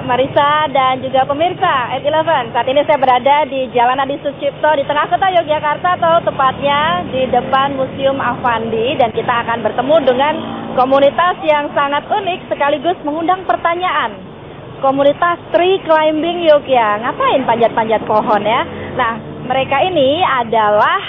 Marisa dan juga pemirsa Ed11. Saat ini saya berada di Jalan Adi Sucipto di tengah kota Yogyakarta, atau tepatnya di depan Museum Affandi, dan kita akan bertemu dengan komunitas yang sangat unik sekaligus mengundang pertanyaan. Komunitas Tree Climbing Yogyakarta. Ngapain panjat-panjat pohon ya? Nah, mereka ini adalah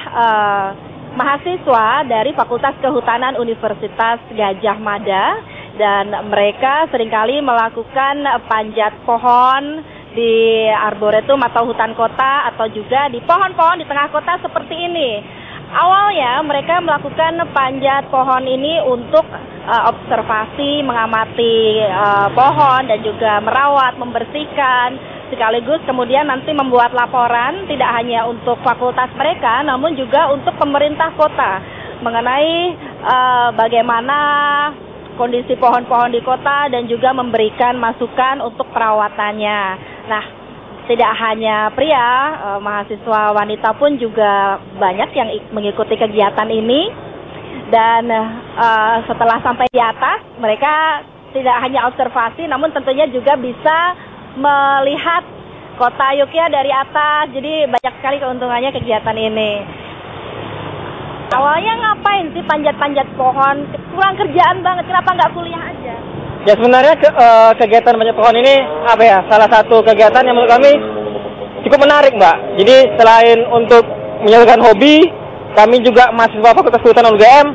mahasiswa dari Fakultas Kehutanan Universitas Gadjah Mada. Dan mereka seringkali melakukan panjat pohon di arboretum atau hutan kota, atau juga di pohon-pohon di tengah kota seperti ini. Awalnya mereka melakukan panjat pohon ini untuk observasi, mengamati pohon dan juga merawat, membersihkan, sekaligus kemudian nanti membuat laporan tidak hanya untuk fakultas mereka, namun juga untuk pemerintah kota mengenai bagaimana kondisi pohon-pohon di kota dan juga memberikan masukan untuk perawatannya. Nah, tidak hanya pria, mahasiswa wanita pun juga banyak yang mengikuti kegiatan ini. Dan setelah sampai di atas, mereka tidak hanya observasi, namun tentunya juga bisa melihat kota Yogyakarta dari atas. Jadi banyak sekali keuntungannya kegiatan ini. Awalnya ngapain sih panjat-panjat pohon? Kurang kerjaan banget, kenapa nggak kuliah aja? Ya sebenarnya kegiatan panjat pohon ini salah satu kegiatan yang menurut kami cukup menarik, Mbak. Jadi selain untuk menyalurkan hobi, kami juga mahasiswa Fakultas Kehutanan UGM,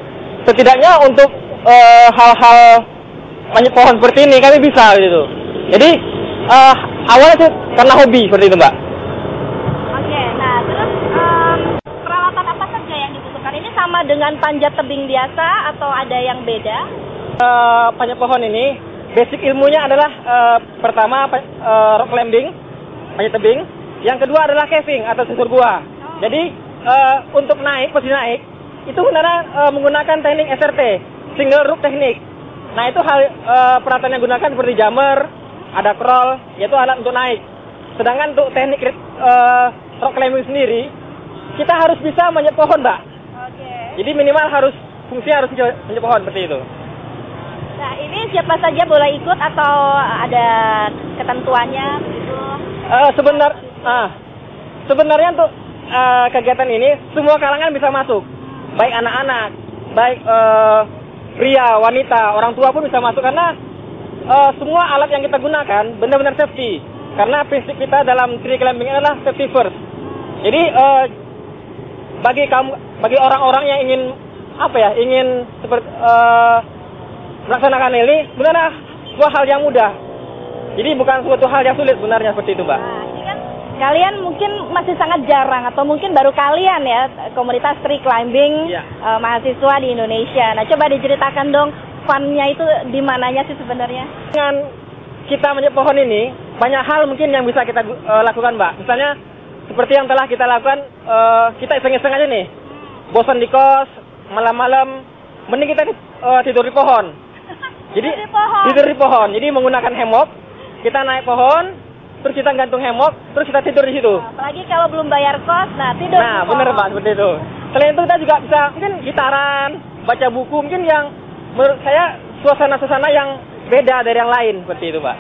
setidaknya untuk hal-hal panjat pohon seperti ini kami bisa gitu. Jadi awalnya sih karena hobi seperti itu, Mbak. Oke, nah terus peralatan apa saja yang dibutuhkan? Ini sama dengan panjat tebing biasa atau ada yang beda? Panjat pohon ini basic ilmunya adalah pertama rock climbing, panjat tebing. Yang kedua adalah caving atau susur gua. Jadi untuk naik, posisi naik itu sebenarnya menggunakan teknik SRT, single rope teknik. Nah itu hal peralatan yang digunakan seperti jammer, ada crawl, yaitu alat untuk naik. Sedangkan untuk teknik rock climbing sendiri, kita harus bisa manjat pohon, Mbak. Oke. Jadi minimal fungsinya harus manjat pohon seperti itu. Nah, ini siapa saja boleh ikut atau ada ketentuannya begitu? Sebenarnya untuk kegiatan ini semua kalangan bisa masuk. Baik anak-anak, baik pria, wanita, orang tua pun bisa masuk karena semua alat yang kita gunakan benar-benar safety. Karena prinsip kita dalam tree climbing adalah safety first. Jadi bagi orang-orang yang ingin melaksanakan ini sebenarnya sebuah hal yang mudah. Jadi bukan suatu hal yang sulit sebenarnya seperti itu, Mbak. Nah, ini kan kalian mungkin masih sangat jarang atau mungkin baru kalian ya komunitas tree climbing mahasiswa di Indonesia. Nah, coba diceritakan dong fun-nya itu di mananya sih sebenarnya? Dengan kita manjat pohon ini banyak hal mungkin yang bisa kita lakukan, Mbak. Misalnya seperti yang telah kita lakukan, kita iseng-iseng aja nih. Bosan di kos, malam-malam, mending kita tidur di pohon. Jadi tidur di pohon. Jadi menggunakan hemok, kita naik pohon, terus kita gantung hemok, terus kita tidur di situ. Apalagi kalau belum bayar kos, tidur. Nah, bener, Pak, seperti itu. Selain itu kita juga bisa mungkin gitaran, baca buku, mungkin yang menurut saya suasana-suasana yang beda dari yang lain seperti itu, Pak.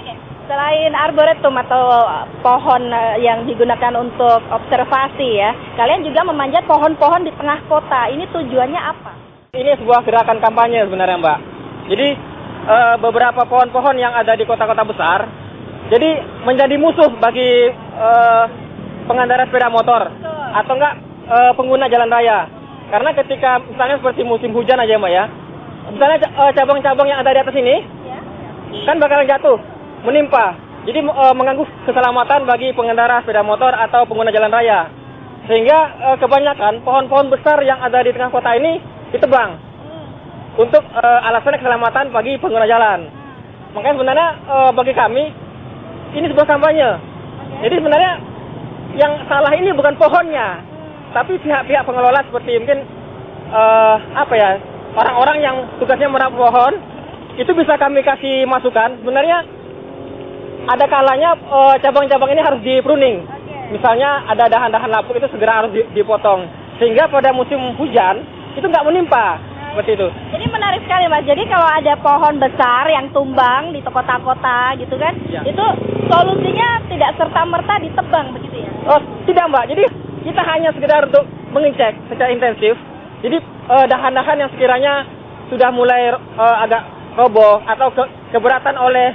Oke. Selain arboretum atau pohon yang digunakan untuk observasi ya, kalian juga memanjat pohon-pohon di tengah kota. Ini tujuannya apa? Ini sebuah gerakan kampanye sebenarnya, Mbak. Jadi beberapa pohon-pohon yang ada di kota-kota besar, jadi menjadi musuh bagi pengendara sepeda motor atau enggak pengguna jalan raya. Karena ketika misalnya seperti musim hujan aja, Mbak ya, misalnya cabang-cabang yang ada di atas ini kan bakalan jatuh, menimpa. Jadi mengganggu keselamatan bagi pengendara sepeda motor atau pengguna jalan raya. Sehingga kebanyakan pohon-pohon besar yang ada di tengah kota ini ditebang untuk alasan keselamatan bagi pengguna jalan. Makanya sebenarnya bagi kami ini sebuah kampanye. Jadi sebenarnya yang salah ini bukan pohonnya, tapi pihak-pihak pengelola seperti mungkin orang-orang yang tugasnya merawat pohon. Itu bisa kami kasih masukan. Sebenarnya ada kalanya cabang-cabang ini harus di pruning. Misalnya ada dahan-dahan lapuk itu segera harus dipotong. Sehingga pada musim hujan itu nggak menimpa. seperti itu. Jadi menarik sekali Mas. Jadi kalau ada pohon besar yang tumbang di kota-kota gitu kan, Ya. itu solusinya tidak serta-merta ditebang begitu ya? Oh, tidak Mbak. Jadi kita hanya sekedar untuk mengecek secara intensif. Jadi dahan-dahan yang sekiranya sudah mulai agak roboh atau keberatan oleh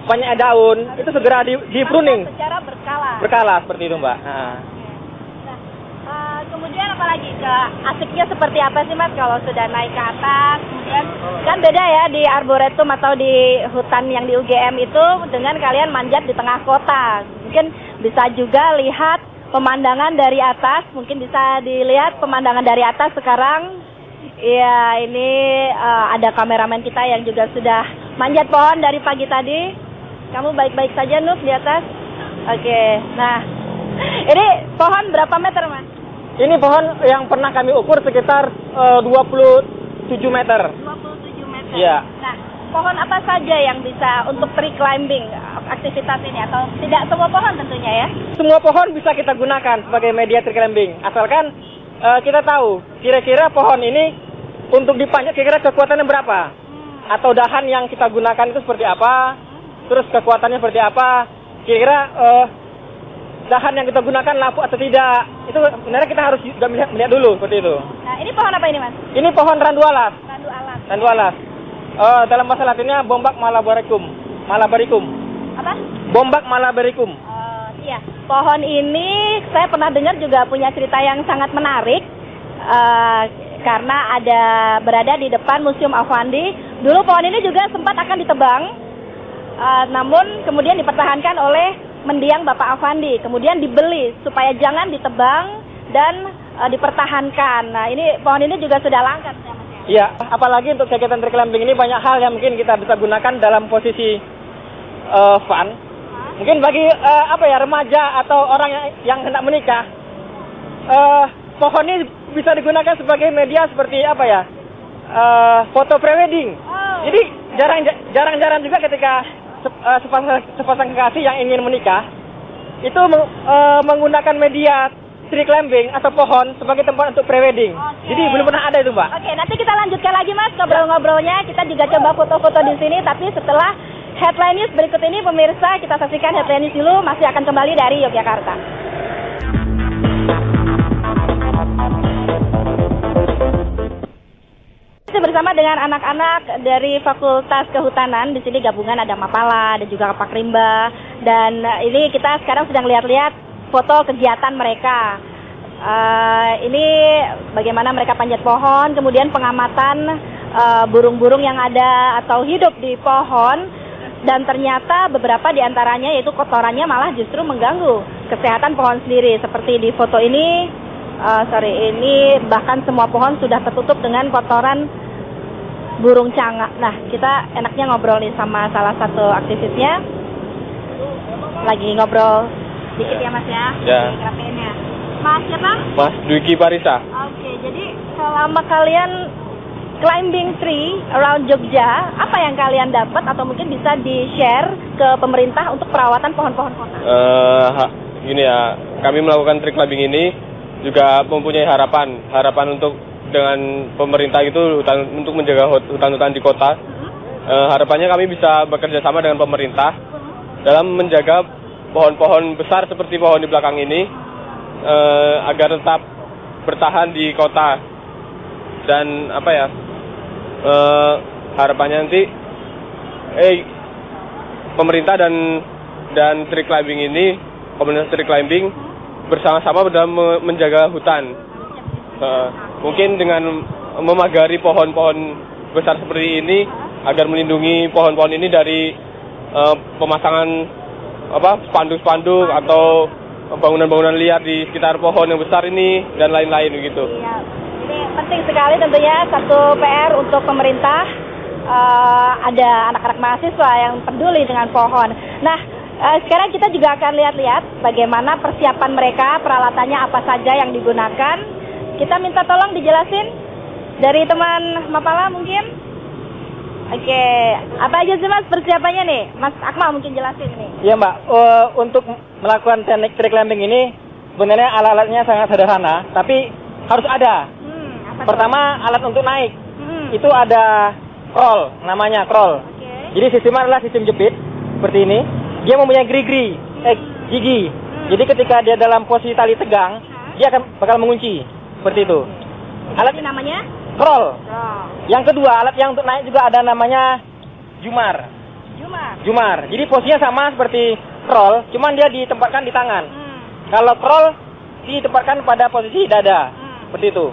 banyak daun, itu segera di pruning. Secara berkala. Berkala seperti itu Mbak. Nah. Kemudian apalagi asiknya seperti apa sih Mas kalau sudah naik ke atas? Kemudian kan beda ya di arboretum atau di hutan yang di UGM itu dengan kalian manjat di tengah kota. Mungkin bisa juga lihat pemandangan dari atas. Mungkin bisa dilihat pemandangan dari atas sekarang. Ya ini ada kameramen kita yang juga sudah manjat pohon dari pagi tadi. Kamu baik-baik saja Nuk di atas? Oke. Nah ini pohon berapa meter Mas? Ini pohon yang pernah kami ukur sekitar 27 meter. 27 meter. Iya. Nah, pohon apa saja yang bisa untuk tree climbing aktivitas ini atau tidak semua pohon tentunya ya? Semua pohon bisa kita gunakan sebagai media tree climbing. Asalkan kita tahu kira-kira pohon ini untuk dipanjat kira-kira kekuatannya berapa. Atau dahan yang kita gunakan itu seperti apa. Terus kekuatannya seperti apa. Kira-kira dahan yang kita gunakan lapu atau tidak. Itu sebenarnya kita harus juga melihat dulu seperti itu. Nah, ini pohon apa ini Mas? Ini pohon randu alas. Randu alas. Randu alas. Dalam bahasa Latinnya Bombax malabaricum. Malabaricum. Apa? Bombax malabaricum. Iya. Pohon ini saya pernah dengar juga punya cerita yang sangat menarik. Karena berada di depan Museum Afandi. Dulu pohon ini juga sempat akan ditebang. Namun kemudian dipertahankan oleh mendiang Bapak Afandi, kemudian dibeli supaya jangan ditebang dan dipertahankan. Nah, ini pohon ini juga sudah langka. Iya, apalagi untuk kegiatan tree climbing ini banyak hal yang mungkin kita bisa gunakan dalam posisi fun. Mungkin bagi remaja atau orang yang hendak menikah, pohon ini bisa digunakan sebagai media seperti foto prewedding. Jadi jarang-jarang juga ketika sepasang kekasih yang ingin menikah itu menggunakan media tree climbing atau pohon sebagai tempat untuk prewedding. Jadi belum pernah ada itu Mbak. Oke, nanti kita lanjutkan lagi Mas ngobrol-ngobrolnya. Kita juga coba foto-foto di sini, tapi setelah headline news berikut ini pemirsa, kita saksikan headline news dulu, masih akan kembali dari Yogyakarta. Bersama dengan anak-anak dari Fakultas Kehutanan, di sini gabungan ada Mapala, ada juga Pak Rimba, dan ini kita sekarang sedang lihat-lihat foto kegiatan mereka. Ini bagaimana mereka panjat pohon, kemudian pengamatan burung-burung yang ada atau hidup di pohon, dan ternyata beberapa diantaranya yaitu kotorannya malah justru mengganggu kesehatan pohon sendiri. Seperti di foto ini, ini bahkan semua pohon sudah tertutup dengan kotoran burung cangak. Nah, kita enaknya ngobrol nih sama salah satu aktivisnya. Lagi ngobrol dikit ya Mas ya? Ya. Rapiinnya. Mas siapa? Mas Dwiki Parisa. Oke, jadi selama kalian climbing tree around Jogja, apa yang kalian dapat atau mungkin bisa di-share ke pemerintah untuk perawatan pohon-pohon kota? Gini ya, kami melakukan tree climbing ini juga mempunyai harapan untuk dengan pemerintah itu untuk menjaga hutan-hutan di kota. Harapannya kami bisa bekerja sama dengan pemerintah dalam menjaga pohon-pohon besar seperti pohon di belakang ini agar tetap bertahan di kota. Dan harapannya nanti pemerintah dan tree climbing ini, komunitas tree climbing bersama-sama dalam menjaga hutan. Mungkin dengan memagari pohon-pohon besar seperti ini agar melindungi pohon-pohon ini dari pemasangan spanduk-spanduk atau bangunan-bangunan liar di sekitar pohon yang besar ini dan lain-lain begitu. Iya, ini penting sekali tentunya satu PR untuk pemerintah. Ada anak-anak mahasiswa yang peduli dengan pohon. Nah, sekarang kita juga akan lihat-lihat bagaimana persiapan mereka, peralatannya apa saja yang digunakan. Kita minta tolong dijelasin dari teman Mapala mungkin. Oke, apa aja sih Mas persiapannya nih? Mas Akmal mungkin jelasin nih. Iya Mbak, untuk melakukan teknik tree climbing ini sebenarnya alat-alatnya sangat sederhana, tapi harus ada. Pertama alat untuk naik. itu ada kroll, namanya kroll. Jadi sistemnya adalah sistem jepit seperti ini. Dia mempunyai gigi. Jadi ketika dia dalam posisi tali tegang, dia akan bakal mengunci seperti itu. Alat ini namanya kroll. Yang kedua, alat yang untuk naik juga ada namanya jumar. Jadi posisinya sama seperti kroll, cuman dia ditempatkan di tangan. Kalau kroll ditempatkan pada posisi dada, seperti itu.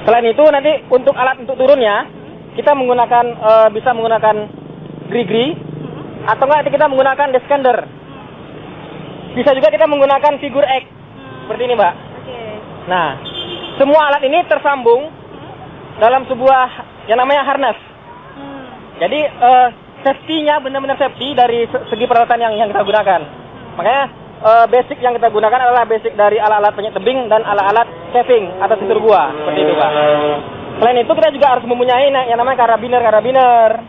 Selain itu nanti untuk alat untuk turunnya, kita menggunakan bisa menggunakan grigri, atau enggak kita menggunakan descender. Bisa juga kita menggunakan figure X, seperti ini Mbak. Nah, semua alat ini tersambung dalam sebuah yang namanya harness. Jadi safety-nya benar-benar safety dari segi peralatan yang kita gunakan. Makanya basic yang kita gunakan adalah basic dari alat-alat penyet tebing dan alat-alat caving atau susur gua, seperti itu Pak. Selain itu kita juga harus mempunyai yang namanya karabiner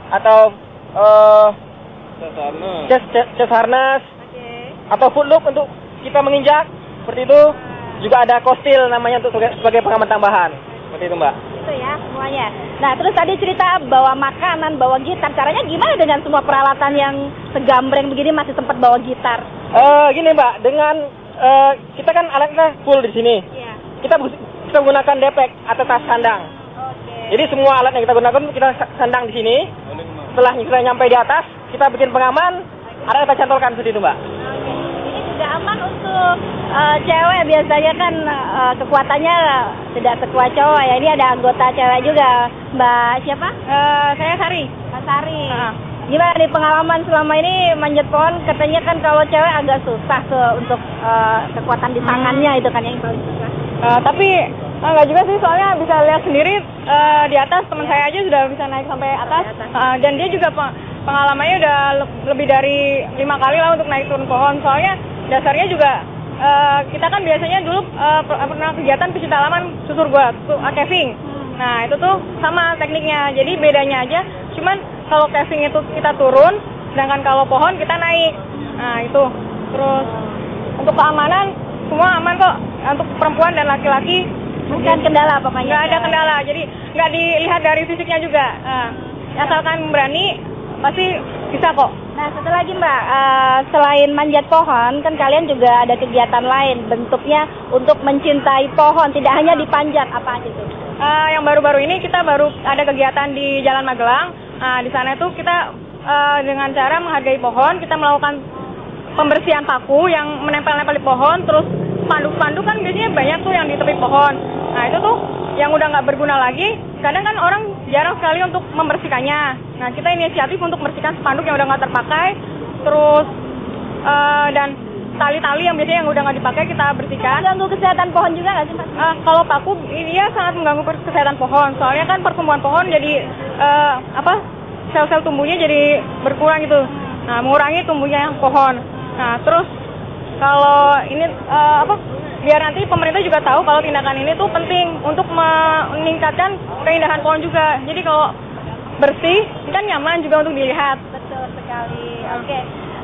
atau chest harness atau foot loop untuk kita menginjak, seperti itu. Juga ada kostil namanya untuk sebagai pengaman tambahan, seperti itu Mbak. Itu ya semuanya. Nah terus tadi cerita bawa makanan, bawa gitar. Caranya gimana dengan semua peralatan yang segambreng begini masih sempat bawa gitar? Gini Mbak, dengan kita kan alatnya full di sini. Iya. Kita menggunakan depek atau tas sandang. Jadi semua alat yang kita gunakan kita sandang di sini. Setelah kita nyampe di atas, kita bikin pengaman, ada kita cantolkan seperti itu Mbak. Ini juga aman untuk cewek, biasanya kan kekuatannya tidak sekuat cowok ya. Ini ada anggota cewek juga, Mbak siapa? Saya Sari. Mbak Sari. Gimana nih pengalaman selama ini manjat pohon? Katanya kan kalau cewek agak susah untuk kekuatan di tangannya itu kan yang paling susah. Tapi enggak juga sih, soalnya bisa lihat sendiri di atas teman saya aja sudah bisa naik sampai atas. Dan dia juga pengalamannya udah lebih dari 5 kali lah untuk naik turun pohon. Soalnya dasarnya juga kita kan biasanya dulu pernah kegiatan pecinta alaman susur gua, caving. Nah itu tuh sama tekniknya, jadi bedanya aja. Cuman kalau caving itu kita turun, sedangkan kalau pohon kita naik. Nah itu. Terus untuk keamanan semua aman kok, untuk perempuan dan laki-laki. Bukan kendala pokoknya. Nggak ada kendala, jadi nggak dilihat dari fisiknya juga. Asalkan berani, pasti bisa kok. Nah satu lagi Mbak, selain manjat pohon, kan kalian juga ada kegiatan lain, bentuknya untuk mencintai pohon, tidak hanya dipanjat, apa aja itu? Yang baru-baru ini kita baru ada kegiatan di Jalan Magelang. Di sana itu kita dengan cara menghargai pohon, kita melakukan pembersihan paku yang menempel-nempel di pohon, terus spanduk-spanduk kan biasanya banyak tuh yang di tepi pohon. Nah itu tuh yang udah nggak berguna lagi, kadang kan orang jarang sekali untuk membersihkannya. Nah kita inisiatif untuk membersihkan spanduk yang udah nggak terpakai, terus dan tali-tali yang biasanya yang udah nggak dipakai kita bersihkan. Mengganggu kesehatan pohon juga nggak sih Mas? Kalau paku ini ya sangat mengganggu kesehatan pohon, soalnya kan pertumbuhan pohon jadi sel-sel tumbuhnya jadi berkurang gitu. Nah mengurangi tumbuhnya pohon. Nah terus kalau ini biar nanti pemerintah juga tahu kalau tindakan ini tuh penting untuk meningkatkan keindahan pohon juga. Jadi kalau bersih kan nyaman juga untuk dilihat. Betul sekali. Oke.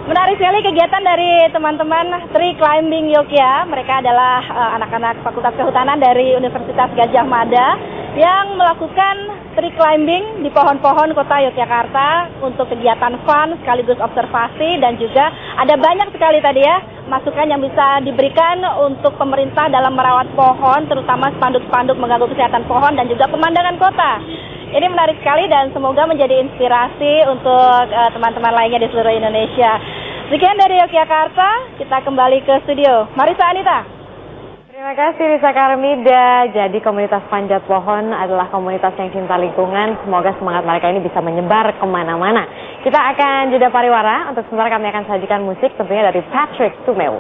Menarik sekali kegiatan dari teman-teman Tree Climbing Yogyakarta. Mereka adalah anak-anak Fakultas Kehutanan dari Universitas Gadjah Mada yang melakukan tree climbing di pohon-pohon kota Yogyakarta untuk kegiatan fun sekaligus observasi, dan juga ada banyak sekali tadi ya masukan yang bisa diberikan untuk pemerintah dalam merawat pohon, terutama spanduk-spanduk mengganggu kesehatan pohon dan juga pemandangan kota. Ini menarik sekali dan semoga menjadi inspirasi untuk teman-teman lainnya di seluruh Indonesia. Sekian dari Yogyakarta, kita kembali ke studio. Marisa Anita. Terima kasih Risa Karmida. Jadi komunitas panjat pohon adalah komunitas yang cinta lingkungan. Semoga semangat mereka ini bisa menyebar kemana-mana. Kita akan jeda pariwara. Untuk sementara kami akan sajikan musik tentunya dari Patrick Tumeu.